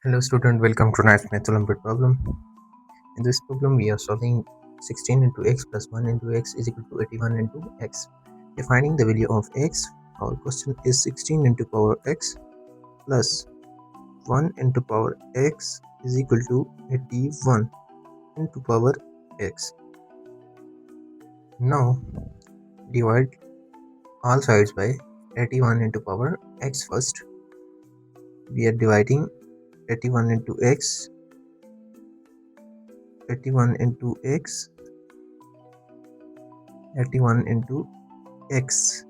Hello student, welcome to tonight's math Olympiad problem. In this problem we are solving 16 into x plus 1 into x is equal to 81 into x. We are finding the value of x. Our question is 16 into power x plus 1 into power x is equal to 81 into power x. Now divide all sides by 81 into power x first. We are dividing 81 into x, 81 into x, 81 into x.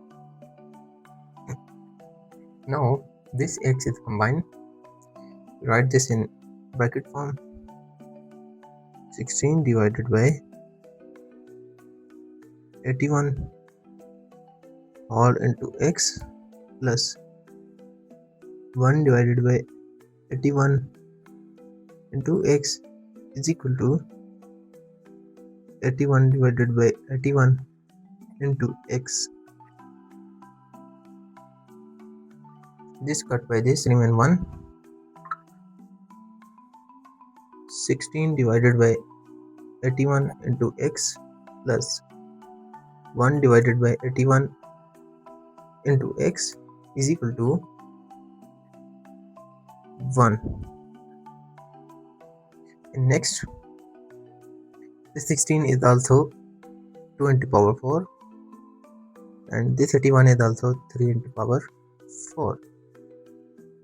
Now this x is combined. Write this in bracket form. 16 divided by 81 all into x plus 1 divided by 81 into x is equal to 81 divided by 81 into x. This cut by this remain 1. 16 divided by 81 into x plus 1 divided by 81 into x is equal to 1. And next, this 16 is also 2 into power 4 and this 81 is also 3 into power 4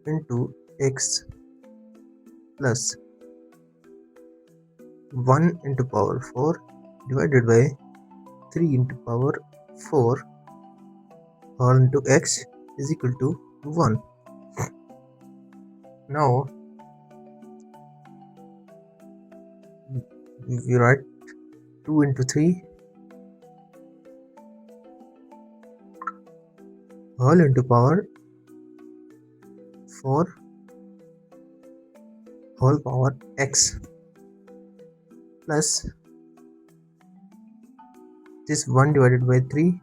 into x plus 1 into power 4 divided by 3 into power 4 all into x is equal to 1. Now we write 2 into 3 all into power 4 whole power x plus this 1 divided by 3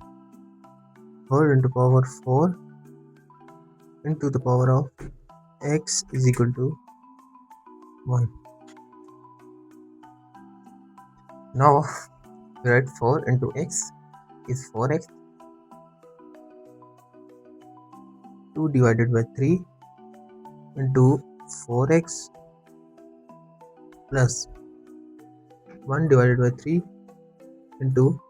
whole into power 4 into the power of x is equal to 1. Now we write 4 into x is 4x. 2 divided by 3 into 4x plus 1 divided by 3 into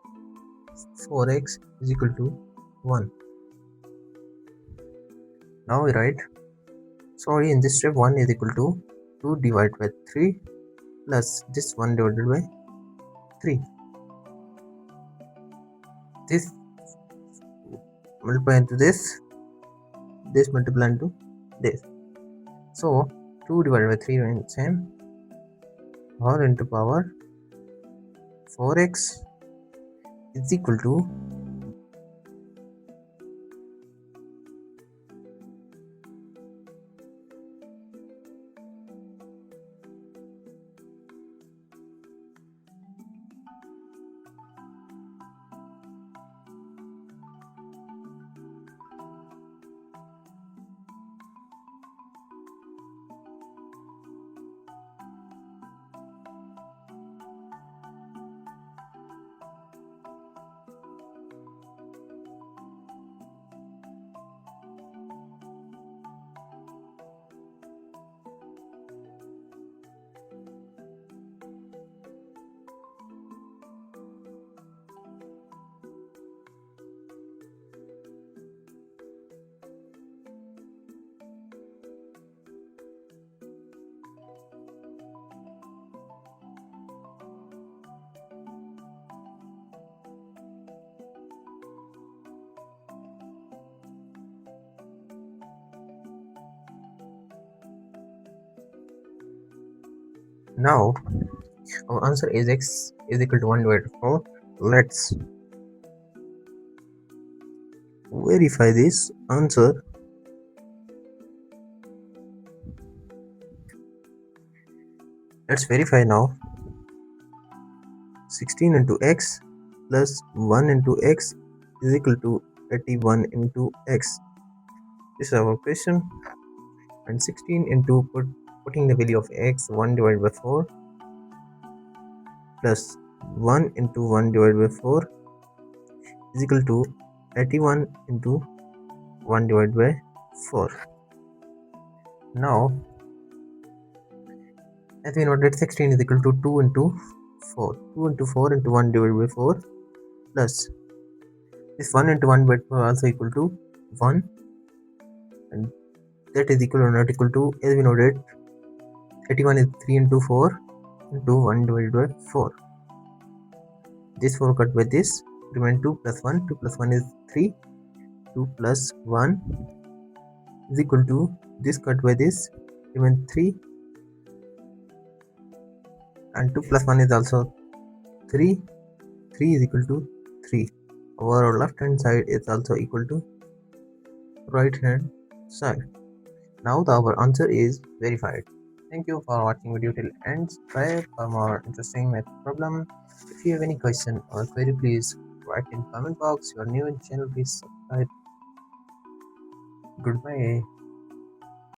4x is equal to 1. Now we write, in this step 1 is equal to 2 divided by 3 plus this 1 divided by 3. This multiply into this multiply into this. So 2 divided by 3 remains same all into power 4x is equal to now our answer is x is equal to 1 divided by 4. Let's verify this answer. Let's verify now. 16 into x plus 1 into x is equal to 81 into x. This is our question. And 16 into put putting the value of x 1 divided by 4 plus 1 into 1 divided by 4 is equal to 81 into 1 divided by 4. Now, as we know that 16 is equal to 2 into 4. 2 into 4 into 1 divided by 4 plus this 1 into 1 divided by 4 also equal to 1, and that is equal or not equal to, as we know that 81 is 3 into 4 into 1 divided by 4. This 4 cut by this, remain 2 plus 1. 2 plus 1 is 3. 2 plus 1 is equal to, this cut by this, remain 3. And 2 plus 1 is also 3. 3 is equal to 3. Our left hand side is also equal to right hand side. Now our answer is verified. Thank you for watching video till end. Subscribe for more interesting math problem. If you have any question or query, please write in comment box. If you are new in channel, please subscribe. Goodbye.